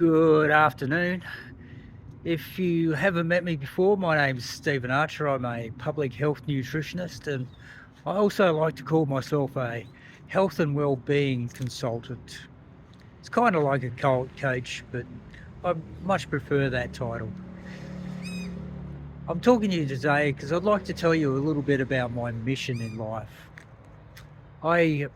Good afternoon. If you haven't met me before, my name is Stephen Archer. I'm a public health nutritionist, and I also like to call myself a health and well-being consultant. It's kind of like a coach, but I much prefer that title. I'm talking to you today because I'd like to tell you a little bit about my mission in life. I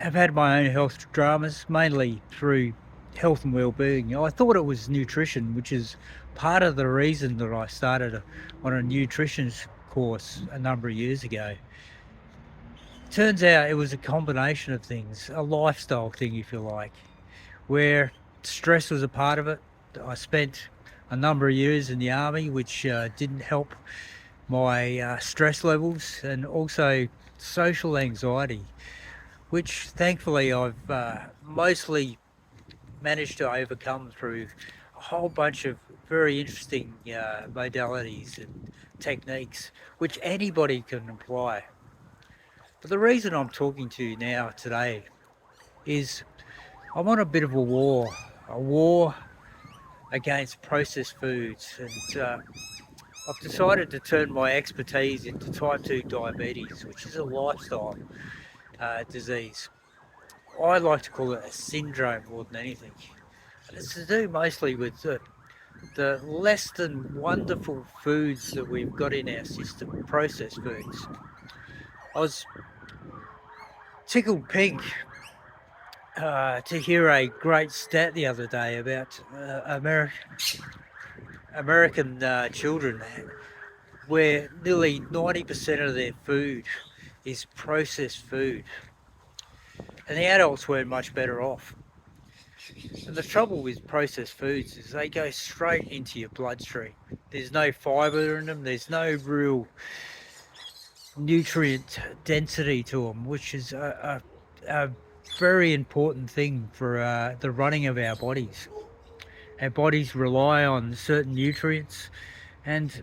have had my own health dramas, mainly through health and well-being. I thought it was nutrition, which is part of the reason that I started on a nutrition course a number of years ago. Turns out it was a combination of things, a lifestyle thing, if you like, where stress was a part of it. I spent a number of years in the army, which didn't help my stress levels, and also social anxiety, which thankfully I've mostly managed to overcome through a whole bunch of very interesting modalities and techniques which anybody can apply. But the reason I'm talking to you now today is I'm on a bit of a war against processed foods, and I've decided to turn my expertise into type 2 diabetes, which is a lifestyle disease. I like to call it a syndrome more than anything. And it's to do mostly with the less than wonderful foods that we've got in our system, processed foods. I was tickled pink to hear a great stat the other day about American children, where nearly 90% of their food is processed food, and the adults weren't much better off. And the trouble with processed foods is they go straight into your bloodstream. There's no fibre in them, there's no real nutrient density to them, which is a very important thing for the running of our bodies. Our bodies rely on certain nutrients, and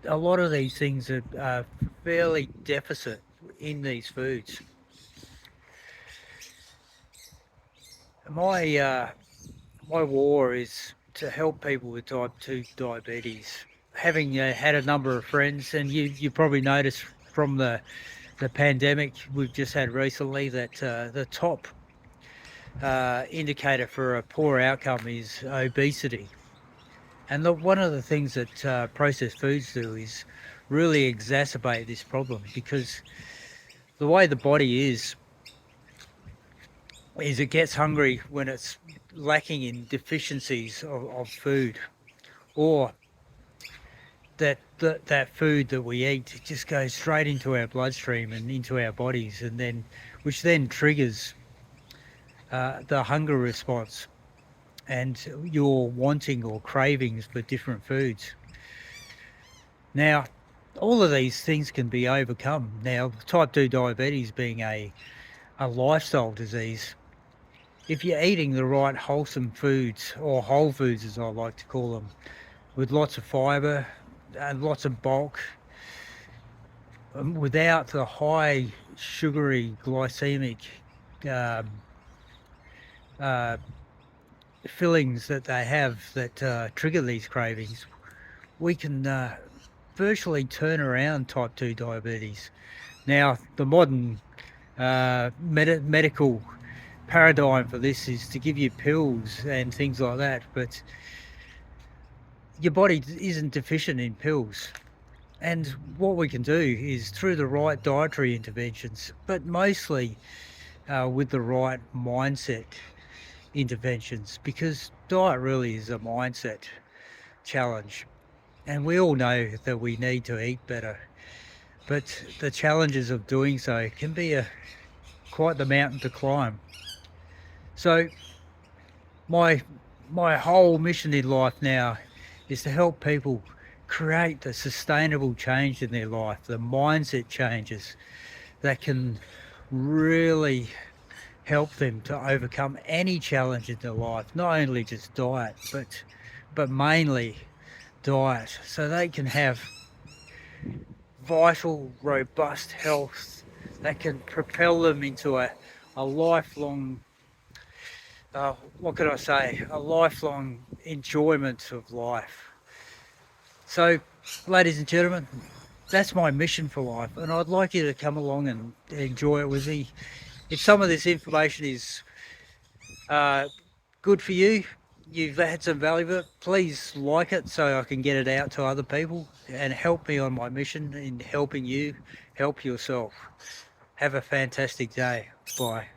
a lot of these things are fairly deficit in these foods. My war is to help people with type 2 diabetes. Having had a number of friends, and you probably noticed from the pandemic we've just had recently that the top indicator for a poor outcome is obesity. And one of the things that processed foods do is really exacerbate this problem, because the way the body is it gets hungry when it's lacking in deficiencies of food, or that food that we eat just goes straight into our bloodstream and into our bodies, and then which then triggers the hunger response and your wanting or cravings for different foods. Now, all of these things can be overcome. Now, type 2 diabetes being a lifestyle disease, if you're eating the right wholesome foods, or whole foods as I like to call them, with lots of fibre and lots of bulk, without the high sugary glycemic fillings that they have that trigger these cravings, we can virtually turn around type 2 diabetes. Now, the modern medical paradigm for this is to give you pills and things like that, but your body isn't deficient in pills. And what we can do is through the right dietary interventions, but mostly with the right mindset interventions, because diet really is a mindset challenge. And we all know that we need to eat better, but the challenges of doing so can be quite the mountain to climb. So my whole mission in life now is to help people create the sustainable change in their life, the mindset changes that can really help them to overcome any challenge in their life, not only just diet, but mainly diet, so they can have vital, robust health that can propel them into a lifelong what can I say, a lifelong enjoyment of life. So, ladies and gentlemen, that's my mission for life, and I'd like you to come along and enjoy it with me. If some of this information is good for you, you've had some value of it, please like it so I can get it out to other people and help me on my mission in helping you help yourself. Have a fantastic day. Bye.